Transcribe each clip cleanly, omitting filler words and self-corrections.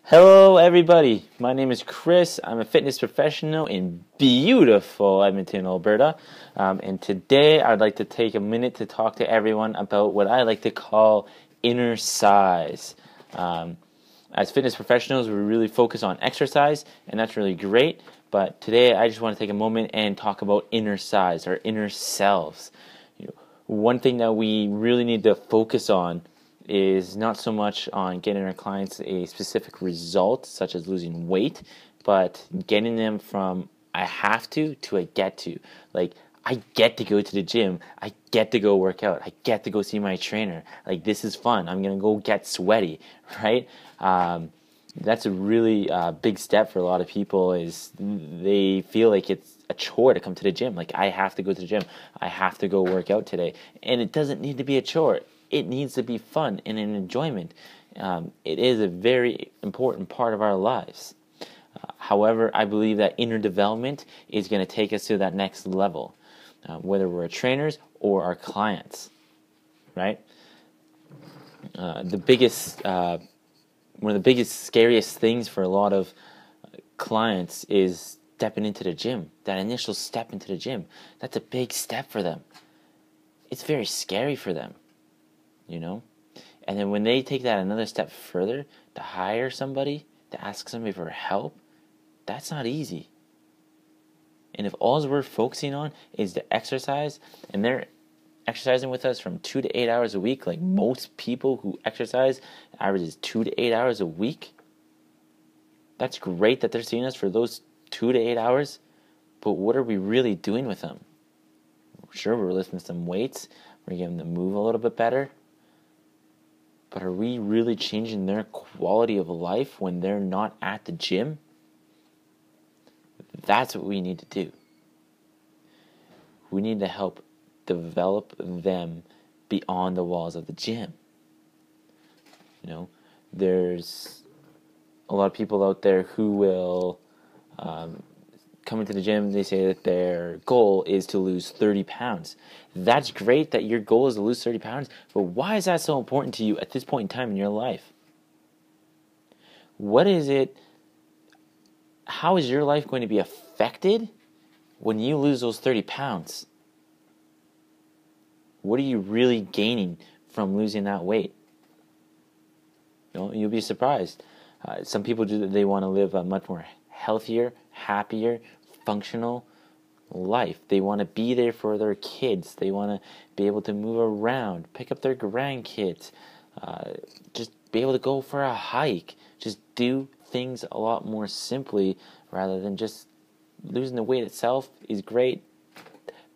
Hello everybody, my name is Chris. I'm a fitness professional in beautiful Edmonton, Alberta. And today I'd like to take a minute to talk to everyone about what I like to call inner size. As fitness professionals, we really focus on exercise, and that's really great. But today I just want to take a moment and talk about inner size, or inner selves. One thing that we really need to focus on is not so much on getting our clients a specific result, such as losing weight, but getting them from I have to I get to. Like, I get to go to the gym. I get to go work out. I get to go see my trainer. Like, this is fun. I'm going to go get sweaty, right? That's a really big step for a lot of people, is they feel like it's a chore to come to the gym. Like, I have to go to the gym. I have to go work out today. And it doesn't need to be a chore. It needs to be fun and an enjoyment. It is a very important part of our lives. However, I believe that inner development is going to take us to that next level, whether we're trainers or our clients, right? One of the biggest, scariest things for a lot of clients is stepping into the gym. That initial step into the gym, that's a big step for them. It's very scary for them. And then when they take that another step further, to hire somebody, to ask somebody for help, that's not easy. And if all we're focusing on is the exercise, and they're exercising with us from 2 to 8 hours a week, like most people who exercise averages 2 to 8 hours a week, that's great that they're seeing us for those 2 to 8 hours, but what are we really doing with them? Sure, we're lifting some weights, we're getting them to move a little bit better, but are we really changing their quality of life when they're not at the gym? That's what we need to do. We need to help develop them beyond the walls of the gym. There's a lot of people out there who will come into the gym. They say that their goal is to lose 30 pounds. That's great that your goal is to lose 30 pounds, but why is that so important to you at this point in time in your life? What is it? How is your life going to be affected when you lose those 30 pounds? What are you really gaining from losing that weight? You'll be surprised. Some people they want to live a much more healthier, happier, functional life. They want to be there for their kids. They want to be able to move around, pick up their grandkids, just be able to go for a hike, just do things a lot more simply rather than just losing the weight itself is great.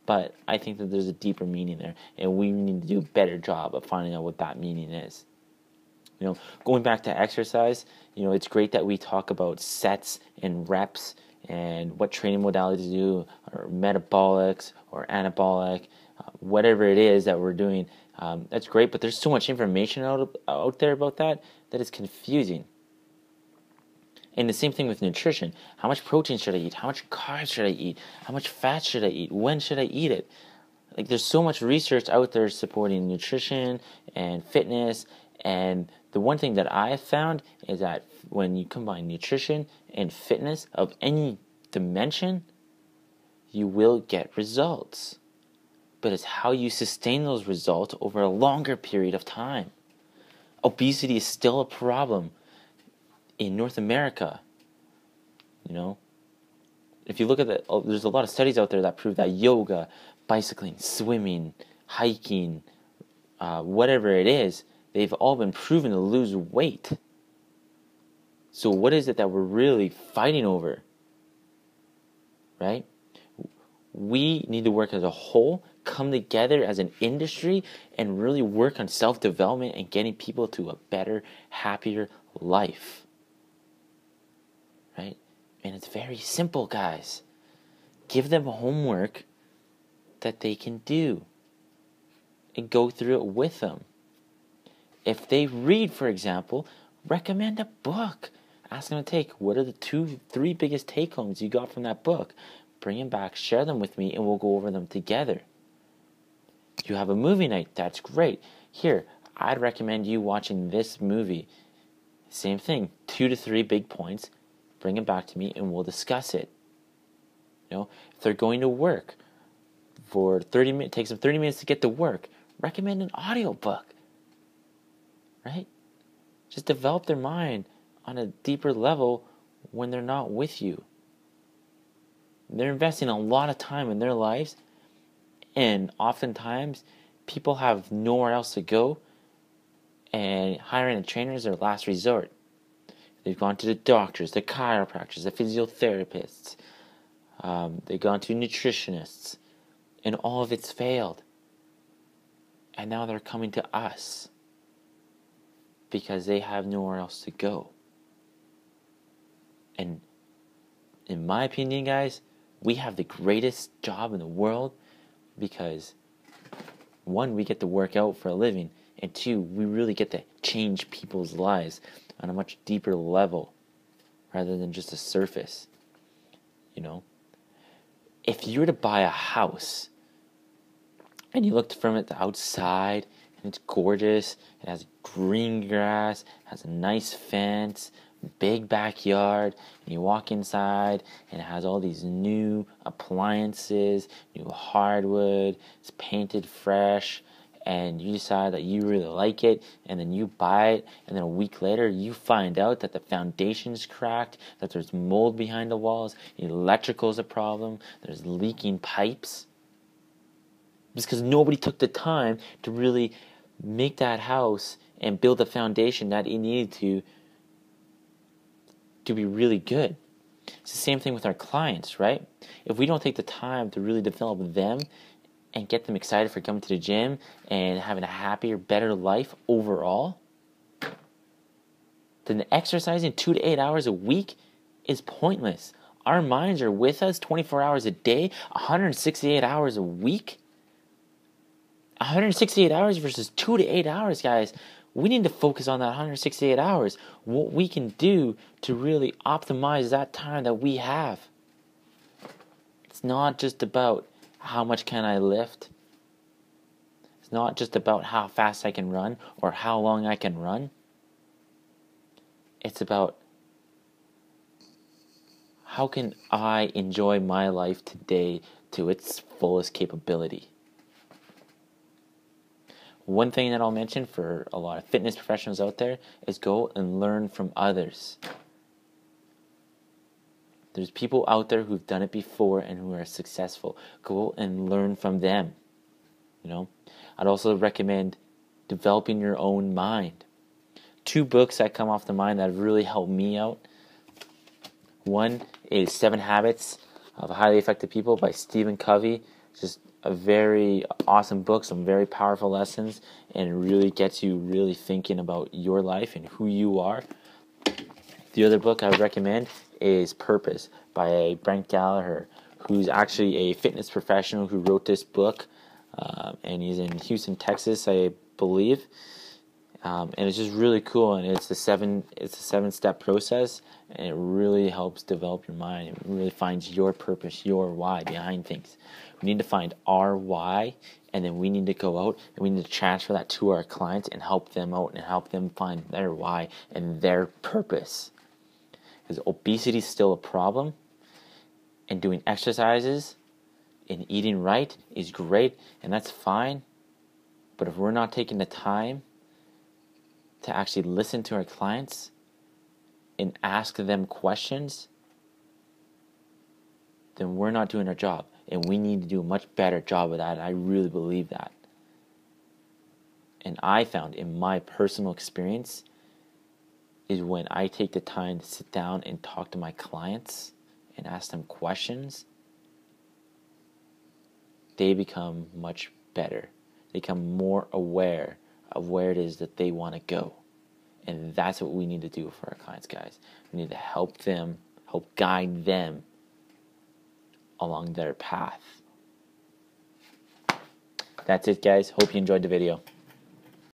But I think that there's a deeper meaning there, and we need to do a better job of finding out what that meaning is. Going back to exercise, it's great that we talk about sets and reps and what training modalities to do, or metabolics or anabolic, whatever it is that we're doing. That's great, but there's so much information out there about that it's confusing. And the same thing with nutrition. How much protein should I eat? How much carbs should I eat? How much fat should I eat? When should I eat it? Like, there's so much research out there supporting nutrition and fitness. And the one thing that I have found is that when you combine nutrition and fitness of any dimension, you will get results. But it's how you sustain those results over a longer period of time. Obesity is still a problem in North America. If you look at there's a lot of studies out there that prove that yoga, bicycling, swimming, hiking, whatever it is, they've all been proven to lose weight. So what is it that we're really fighting over? Right? We need to work as a whole, come together as an industry, and really work on self-development and getting people to a better, happier life. Right? And it's very simple, guys. Give them homework that they can do and go through it with them. If they read, for example, recommend a book. Ask them to take, what are the 2-3 biggest take-homes you got from that book? Bring them back, share them with me, and we'll go over them together. You have a movie night, that's great. Here, I'd recommend you watching this movie. Same thing, 2 to 3 big points, bring it back to me and we'll discuss it. If they're going to work for 30 minutes, takes them 30 minutes to get to work, recommend an audiobook, right? Just develop their mind on a deeper level when they're not with you. They're investing a lot of time in their lives, and oftentimes people have nowhere else to go, and hiring a trainer is their last resort. They've gone to the doctors, the chiropractors, the physiotherapists, they've gone to nutritionists, and all of it's failed. And now they're coming to us because they have nowhere else to go. And in my opinion, guys, we have the greatest job in the world because, one, we get to work out for a living, and two, we really get to change people's lives on a much deeper level rather than just a surface. If you were to buy a house and you looked from it the outside and it's gorgeous, it has green grass, has a nice fence, big backyard, and you walk inside and it has all these new appliances, new hardwood, it's painted fresh, and you decide that you really like it, and then you buy it, and then a week later you find out that the foundation's cracked, that there's mold behind the walls, electrical's a problem, there's leaking pipes. Just because nobody took the time to really make that house and build the foundation that it needed to be really good. It's the same thing with our clients, right? If we don't take the time to really develop them and get them excited for coming to the gym and having a happier, better life overall, then the exercising 2 to 8 hours a week is pointless. Our minds are with us 24 hours a day, 168 hours a week. 168 hours versus 2 to 8 hours, guys. We need to focus on that 168 hours. What we can do to really optimize that time that we have. It's not just about how much can I lift. It's not just about how fast I can run or how long I can run. It's about how can I enjoy my life today to its fullest capability. One thing that I'll mention for a lot of fitness professionals out there is go and learn from others. There's people out there who've done it before and who are successful. Go and learn from them. I'd also recommend developing your own mind. 2 books that come off the mind that have really helped me out. One is 7 Habits of Highly Effective People by Stephen Covey. Just a very awesome book, some very powerful lessons, and it really gets you really thinking about your life and who you are. The other book I would recommend is Purpose by Brent Gallagher, who's actually a fitness professional who wrote this book, and he's in Houston, Texas, I believe. And it's just really cool, and it's a 7-step process, and it really helps develop your mind. It really finds your purpose, your why behind things. We need to find our why, and then we need to go out and we need to transfer that to our clients and help them out and help them find their why and their purpose. Because obesity is still a problem, and doing exercises and eating right is great, and that's fine. But if we're not taking the time to actually listen to our clients and ask them questions, then we're not doing our job. And we need to do a much better job of that. I really believe that. And I found in my personal experience is when I take the time to sit down and talk to my clients and ask them questions, they become much better. They become more aware of where it is that they want to go. And that's what we need to do for our clients, guys. We need to help them, help guide them along their path. That's it, guys. Hope you enjoyed the video.